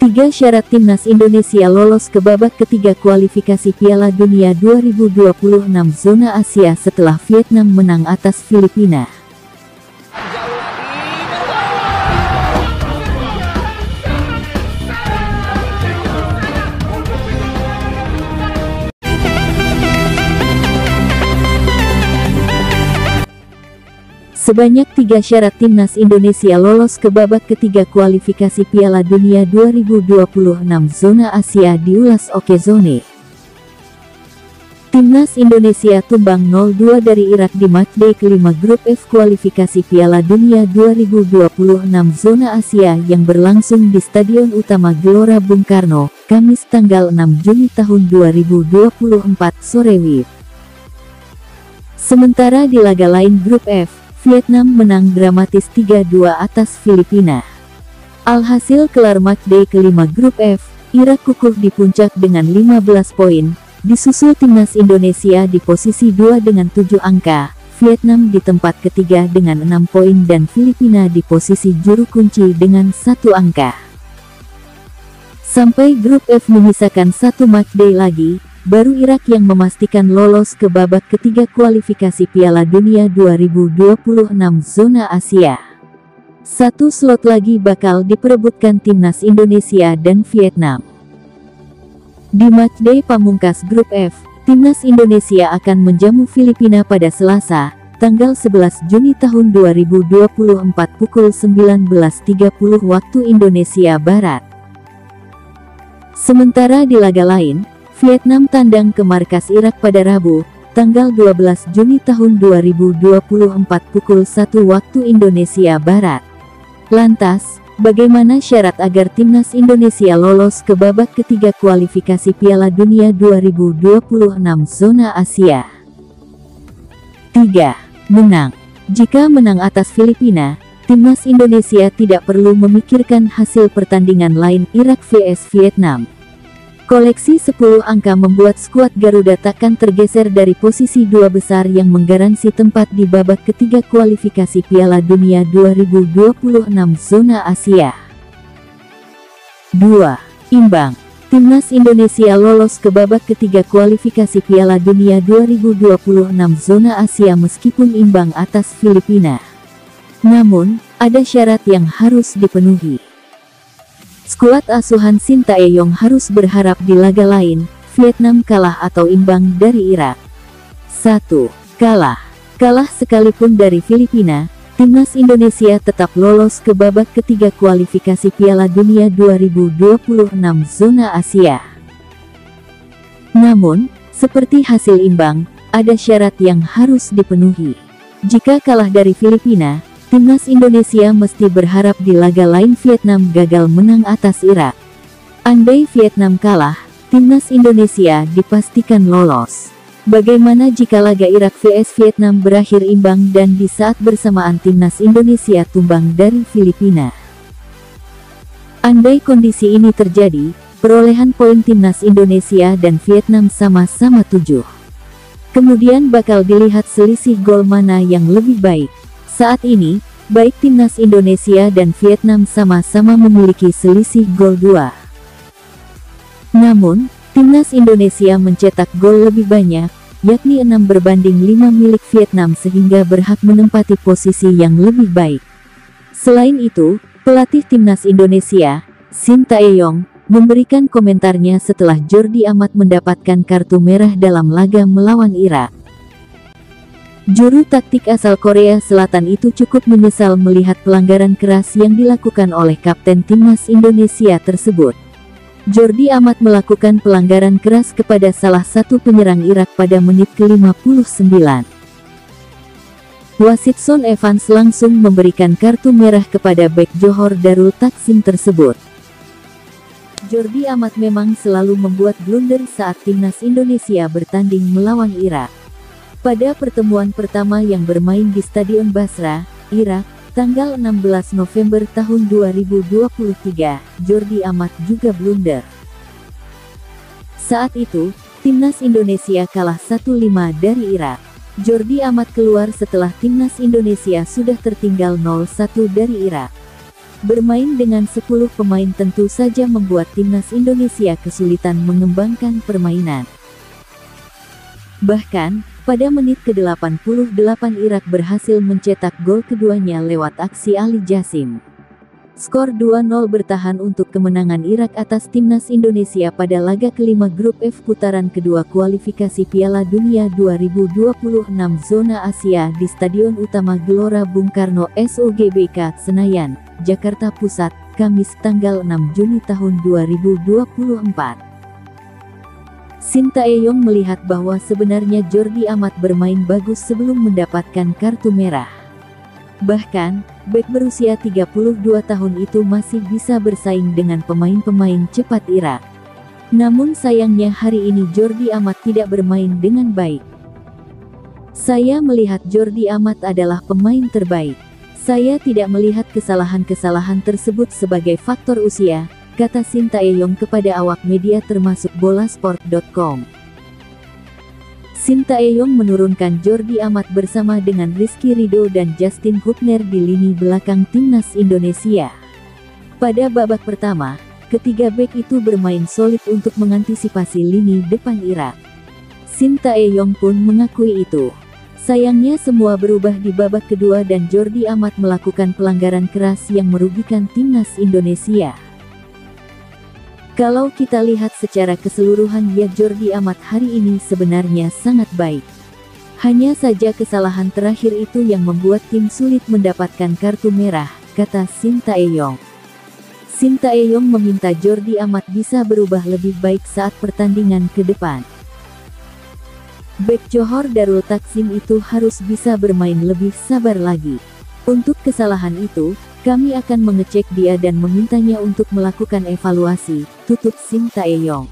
3 syarat timnas Indonesia lolos ke babak ketiga kualifikasi Piala Dunia 2026 zona Asia setelah Vietnam menang atas Filipina. Sebanyak 3 syarat timnas Indonesia lolos ke babak ketiga kualifikasi Piala Dunia 2026 zona Asia diulas Okezone. Timnas Indonesia tumbang 0-2 dari Irak di matchday kelima grup F kualifikasi Piala Dunia 2026 zona Asia yang berlangsung di Stadion Utama Gelora Bung Karno, Kamis tanggal 6 Juni tahun 2024 sore WIB. Sementara di laga lain grup F, Vietnam menang dramatis 3-2 atas Filipina. Alhasil kelar matchday kelima grup F, Irak kukuh di puncak dengan 15 poin, disusul timnas Indonesia di posisi 2 dengan 7 angka, Vietnam di tempat ketiga dengan 6 poin dan Filipina di posisi juru kunci dengan 1 angka. Sampai grup F menyisakan 1 matchday lagi, baru Irak yang memastikan lolos ke babak ketiga kualifikasi Piala Dunia 2026 zona Asia. 1 slot lagi bakal diperebutkan timnas Indonesia dan Vietnam. Di matchday pamungkas grup F, timnas Indonesia akan menjamu Filipina pada Selasa, tanggal 11 Juni tahun 2024 pukul 19.30 waktu Indonesia Barat. Sementara di laga lain, Vietnam tandang ke markas Irak pada Rabu, tanggal 12 Juni tahun 2024 pukul 1 waktu Indonesia Barat. Lantas, bagaimana syarat agar timnas Indonesia lolos ke babak ketiga kualifikasi Piala Dunia 2026 zona Asia? 3. Menang. Jika menang atas Filipina, timnas Indonesia tidak perlu memikirkan hasil pertandingan lain Irak vs Vietnam. Koleksi 10 angka membuat skuad Garuda takkan tergeser dari posisi 2 besar yang menggaransi tempat di babak ketiga kualifikasi Piala Dunia 2026 zona Asia. 2. Imbang. Timnas Indonesia lolos ke babak ketiga kualifikasi Piala Dunia 2026 zona Asia meskipun imbang atas Filipina. Namun, ada syarat yang harus dipenuhi. Skuad asuhan Sintayong harus berharap di laga lain, Vietnam kalah atau imbang dari Irak. 1. Kalah. Kalah sekalipun dari Filipina, timnas Indonesia tetap lolos ke babak ketiga kualifikasi Piala Dunia 2026 zona Asia. Namun, seperti hasil imbang, ada syarat yang harus dipenuhi. Jika kalah dari Filipina, timnas Indonesia mesti berharap di laga lain Vietnam gagal menang atas Irak. Andai Vietnam kalah, timnas Indonesia dipastikan lolos. Bagaimana jika laga Irak vs Vietnam berakhir imbang dan di saat bersamaan timnas Indonesia tumbang dari Filipina? Andai kondisi ini terjadi, perolehan poin timnas Indonesia dan Vietnam sama-sama 7. Kemudian bakal dilihat selisih gol mana yang lebih baik. Saat ini, baik timnas Indonesia dan Vietnam sama-sama memiliki selisih gol 2. Namun, timnas Indonesia mencetak gol lebih banyak, yakni 6 berbanding 5 milik Vietnam sehingga berhak menempati posisi yang lebih baik. Selain itu, pelatih timnas Indonesia, Sintayong, memberikan komentarnya setelah Jordi Amat mendapatkan kartu merah dalam laga melawan Irak. Juru taktik asal Korea Selatan itu cukup menyesal melihat pelanggaran keras yang dilakukan oleh kapten timnas Indonesia tersebut. Jordi Amat melakukan pelanggaran keras kepada salah satu penyerang Irak pada menit ke-59. Wasit Son Evans langsung memberikan kartu merah kepada bek Johor Darul Taksim tersebut. Jordi Amat memang selalu membuat blunder saat timnas Indonesia bertanding melawan Irak. Pada pertemuan pertama yang bermain di Stadion Basra, Irak, tanggal 16 November tahun 2023, Jordi Amat juga blunder. Saat itu, timnas Indonesia kalah 1-5 dari Irak. Jordi Amat keluar setelah timnas Indonesia sudah tertinggal 0-1 dari Irak. Bermain dengan 10 pemain tentu saja membuat timnas Indonesia kesulitan mengembangkan permainan. Bahkan, pada menit ke-88 Irak berhasil mencetak gol keduanya lewat aksi Ali Jassim. Skor 2-0 bertahan untuk kemenangan Irak atas timnas Indonesia pada laga kelima grup F putaran kedua kualifikasi Piala Dunia 2026 zona Asia di Stadion Utama Gelora Bung Karno SOGBK Senayan, Jakarta Pusat, Kamis tanggal 6 Juni tahun 2024. Sintayong melihat bahwa sebenarnya Jordi Amat bermain bagus sebelum mendapatkan kartu merah. Bahkan, bek berusia 32 tahun itu masih bisa bersaing dengan pemain-pemain cepat Irak. Namun sayangnya hari ini Jordi Amat tidak bermain dengan baik. Saya melihat Jordi Amat adalah pemain terbaik. Saya tidak melihat kesalahan-kesalahan tersebut sebagai faktor usia, kata Sintayong kepada awak media termasuk Bolasport.com. Sintayong menurunkan Jordi Amat bersama dengan Rizky Ridho dan Justin Hubner di lini belakang timnas Indonesia. Pada babak pertama, ketiga bek itu bermain solid untuk mengantisipasi lini depan Irak. Sintayong pun mengakui itu. Sayangnya semua berubah di babak kedua dan Jordi Amat melakukan pelanggaran keras yang merugikan timnas Indonesia. Kalau kita lihat secara keseluruhan ya Jordi Amat hari ini sebenarnya sangat baik. Hanya saja kesalahan terakhir itu yang membuat tim sulit mendapatkan kartu merah, kata Sintayong. Sintayong meminta Jordi Amat bisa berubah lebih baik saat pertandingan ke depan. Bek Johor Darul Takzim itu harus bisa bermain lebih sabar lagi. Untuk kesalahan itu, kami akan mengecek dia dan memintanya untuk melakukan evaluasi, tutup Sintayong.